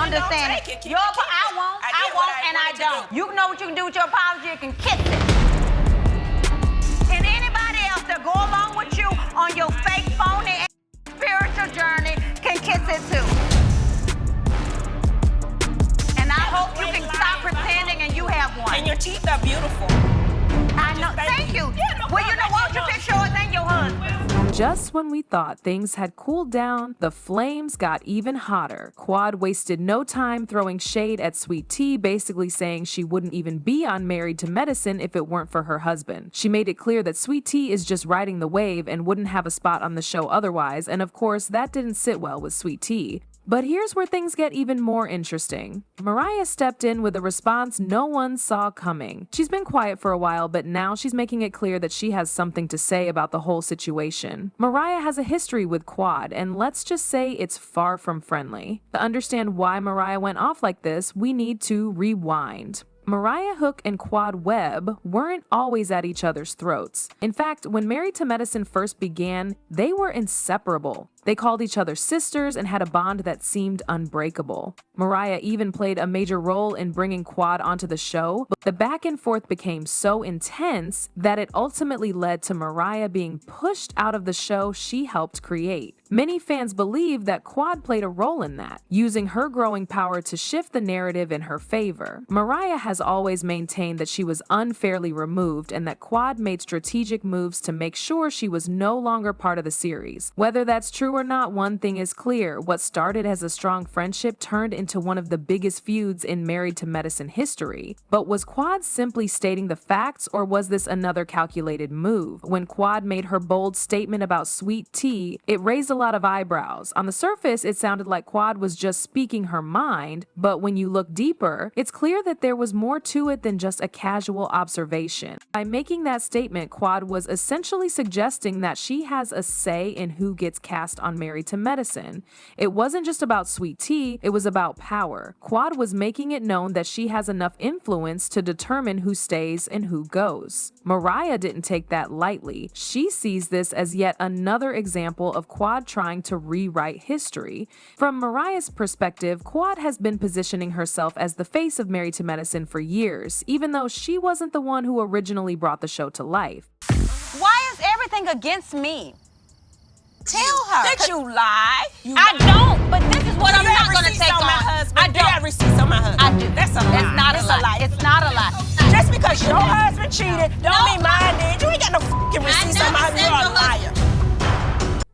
understand it. I won't, and I don't. You know what you can do with your apology? You can kiss it. And anybody else that go along with you on your fake, phony, spiritual journey can kiss it too. And I hope you can stop pretending and you have one. And your teeth are beautiful. I know. Thank you. Well, you know what? You fix yours and your husband. Just when we thought things had cooled down, the flames got even hotter. Quad wasted no time throwing shade at Sweet Tea, basically saying she wouldn't even be on Married to Medicine if it weren't for her husband. She made it clear that Sweet Tea is just riding the wave and wouldn't have a spot on the show otherwise, and of course that didn't sit well with Sweet Tea. But here's where things get even more interesting. Mariah stepped in with a response no one saw coming. She's been quiet for a while, but now she's making it clear that she has something to say about the whole situation. Mariah has a history with Quad, and let's just say it's far from friendly. To understand why Mariah went off like this, we need to rewind. Mariah Huq and Quad Webb weren't always at each other's throats. In fact, when Married to Medicine first began, they were inseparable. They called each other sisters and had a bond that seemed unbreakable. Mariah even played a major role in bringing Quad onto the show, but the back and forth became so intense that it ultimately led to Mariah being pushed out of the show she helped create. Many fans believe that Quad played a role in that, using her growing power to shift the narrative in her favor. Mariah has always maintained that she was unfairly removed and that Quad made strategic moves to make sure she was no longer part of the series. Whether that's true or not, one thing is clear. What started as a strong friendship turned into one of the biggest feuds in Married to Medicine history. But was Quad simply stating the facts, or was this another calculated move? When Quad made her bold statement about Sweet Tea, it raised a lot of eyebrows. On the surface, it sounded like Quad was just speaking her mind, but when you look deeper, it's clear that there was more to it than just a casual observation. By making that statement, Quad was essentially suggesting that she has a say in who gets cast on Married to Medicine. It wasn't just about Sweet Tea, it was about power. Quad was making it known that she has enough influence to determine who stays and who goes. Mariah didn't take that lightly. She sees this as yet another example of Quad trying to rewrite history. From Mariah's perspective, Quad has been positioning herself as the face of Married to Medicine for years, even though she wasn't the one who originally brought the show to life. Why is everything against me? Tell her that you lie. I don't, but this is what I'm not going to take on. I don't. You have receipts on my husband. I do. That's a lie. It's not a lie. It's not a lie. Just because your husband cheated, don't mean mine did. You ain't got no fucking receipts on my husband. You're a liar.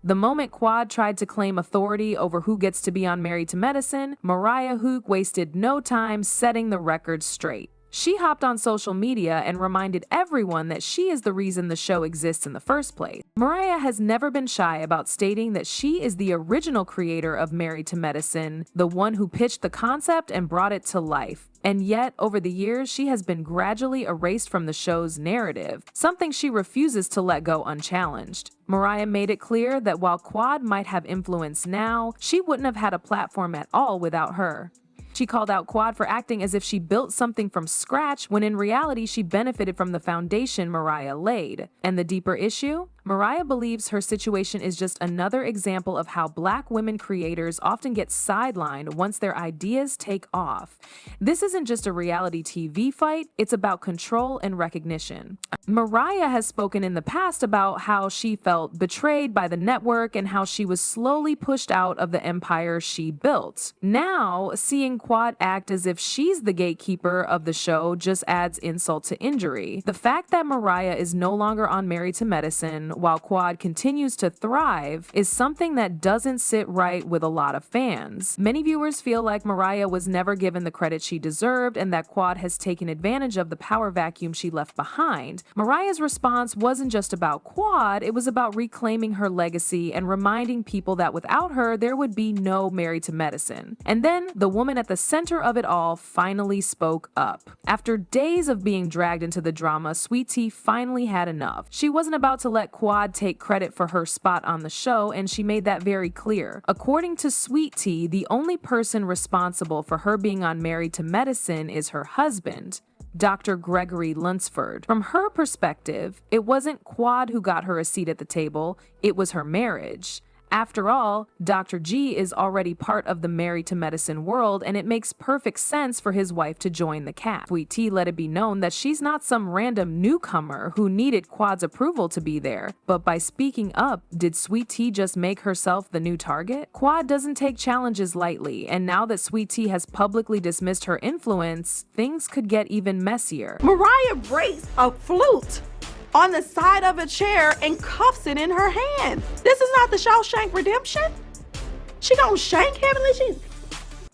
The moment Quad tried to claim authority over who gets to be on Married to Medicine, Mariah Huq wasted no time setting the record straight. She hopped on social media and reminded everyone that she is the reason the show exists in the first place. Mariah has never been shy about stating that she is the original creator of Married to Medicine, the one who pitched the concept and brought it to life. And yet, over the years, she has been gradually erased from the show's narrative, something she refuses to let go unchallenged. Mariah made it clear that while Quad might have influence now, she wouldn't have had a platform at all without her. She called out Quad for acting as if she built something from scratch, when in reality she benefited from the foundation Mariah laid. And the deeper issue? Mariah believes her situation is just another example of how Black women creators often get sidelined once their ideas take off. This isn't just a reality TV fight, it's about control and recognition. Mariah has spoken in the past about how she felt betrayed by the network and how she was slowly pushed out of the empire she built. Now, seeing Quad act as if she's the gatekeeper of the show just adds insult to injury. The fact that Mariah is no longer on Married to Medicine while Quad continues to thrive is something that doesn't sit right with a lot of fans. Many viewers feel like Mariah was never given the credit she deserved and that Quad has taken advantage of the power vacuum she left behind. Mariah's response wasn't just about Quad, it was about reclaiming her legacy and reminding people that without her, there would be no Married to Medicine. And then, the woman at the center of it all finally spoke up. After days of being dragged into the drama, Sweet Tea finally had enough. She wasn't about to let Quad take credit for her spot on the show, and she made that very clear. According to Sweet Tea, the only person responsible for her being on Married to Medicine is her husband, Dr. Gregory Lunsford. From her perspective, it wasn't Quad who got her a seat at the table, it was her marriage. After all, Dr. G is already part of the Married to Medicine world, and it makes perfect sense for his wife to join the cast. Sweet T let it be known that she's not some random newcomer who needed Quad's approval to be there, but by speaking up, did Sweet T just make herself the new target? Quad doesn't take challenges lightly, and now that Sweet T has publicly dismissed her influence, things could get even messier. Mariah breaks a flute on the side of a chair and cuffs it in her hand. This is not the Shawshank Redemption. She gonna shank Heavenly Jesus.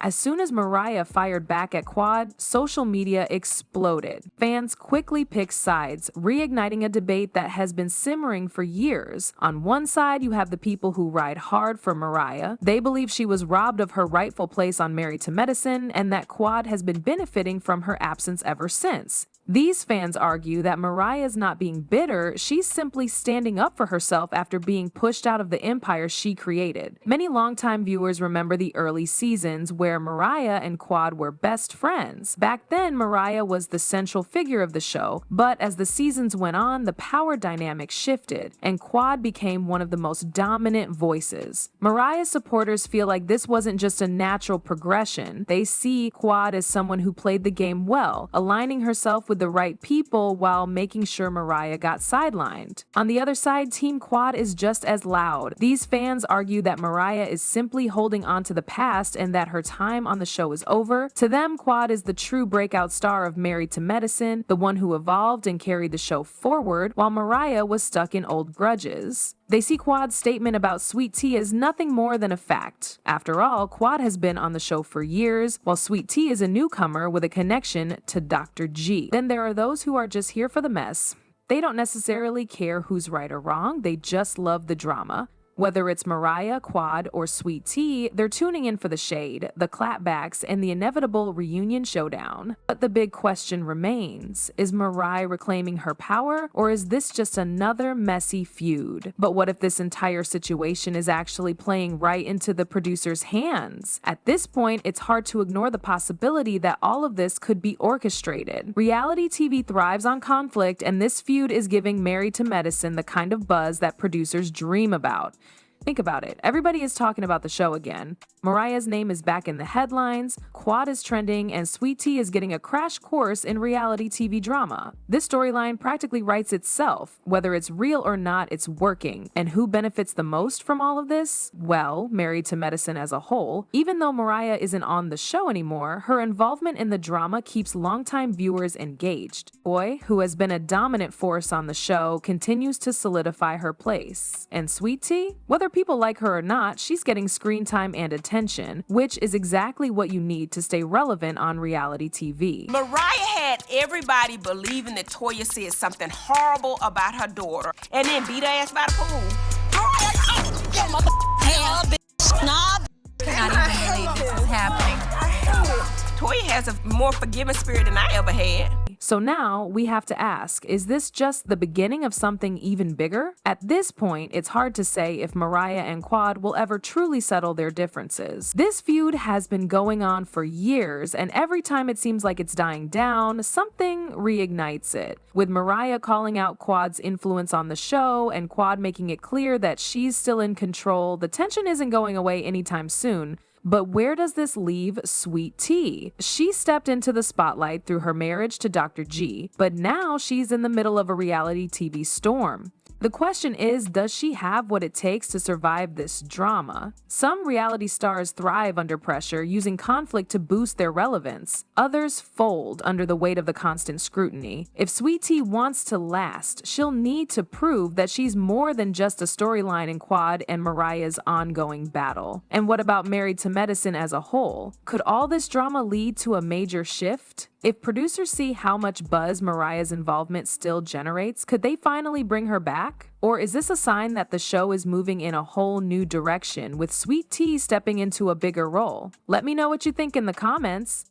As soon as Mariah fired back at Quad, social media exploded. Fans quickly picked sides, reigniting a debate that has been simmering for years. On one side, you have the people who ride hard for Mariah. They believe she was robbed of her rightful place on Married to Medicine and that Quad has been benefiting from her absence ever since. These fans argue that Mariah is not being bitter, she's simply standing up for herself after being pushed out of the empire she created. Many longtime viewers remember the early seasons where Mariah and Quad were best friends. Back then, Mariah was the central figure of the show, but as the seasons went on, the power dynamic shifted, and Quad became one of the most dominant voices. Mariah's supporters feel like this wasn't just a natural progression. They see Quad as someone who played the game well, aligning herself with the right people while making sure Mariah got sidelined. On the other side, Team Quad is just as loud. These fans argue that Mariah is simply holding on to the past and that her time on the show is over. To them, Quad is the true breakout star of Married to Medicine, the one who evolved and carried the show forward, while Mariah was stuck in old grudges. They see Quad's statement about Sweet T as nothing more than a fact. After all, Quad has been on the show for years, while Sweet T is a newcomer with a connection to Dr. G. Then there are those who are just here for the mess. They don't necessarily care who's right or wrong, they just love the drama. Whether it's Mariah, Quad, or Sweet T, they're tuning in for the shade, the clapbacks, and the inevitable reunion showdown. But the big question remains, is Mariah reclaiming her power, or is this just another messy feud? But what if this entire situation is actually playing right into the producer's hands? At this point, it's hard to ignore the possibility that all of this could be orchestrated. Reality TV thrives on conflict, and this feud is giving Married to Medicine the kind of buzz that producers dream about. Think about it. Everybody is talking about the show again. Mariah's name is back in the headlines, Quad is trending, and Sweet T is getting a crash course in reality TV drama. This storyline practically writes itself. Whether it's real or not, it's working. And who benefits the most from all of this? Well, Married to Medicine as a whole. Even though Mariah isn't on the show anymore, her involvement in the drama keeps longtime viewers engaged. Boy, who has been a dominant force on the show, continues to solidify her place. And Sweet T? Whether people like her or not, she's getting screen time and attention, which is exactly what you need to stay relevant on reality TV. Mariah had everybody believing that Toya said something horrible about her daughter and then beat her ass by the pool. Cannot even believe this is happening. Toya has a more forgiving spirit than I ever had. So now we have to ask, is this just the beginning of something even bigger? At this point, it's hard to say if Mariah and Quad will ever truly settle their differences. This feud has been going on for years, and every time it seems like it's dying down, something reignites it. With Mariah calling out Quad's influence on the show and Quad making it clear that she's still in control, the tension isn't going away anytime soon. But where does this leave Sweet T? She stepped into the spotlight through her marriage to Dr. G, but now she's in the middle of a reality TV storm. The question is, does she have what it takes to survive this drama? Some reality stars thrive under pressure, using conflict to boost their relevance. Others fold under the weight of the constant scrutiny. If Sweet T wants to last, she'll need to prove that she's more than just a storyline in Quad and Mariah's ongoing battle. And what about Married to Medicine as a whole? Could all this drama lead to a major shift? If producers see how much buzz Mariah's involvement still generates, could they finally bring her back? Or is this a sign that the show is moving in a whole new direction, with Sweet T stepping into a bigger role? Let me know what you think in the comments.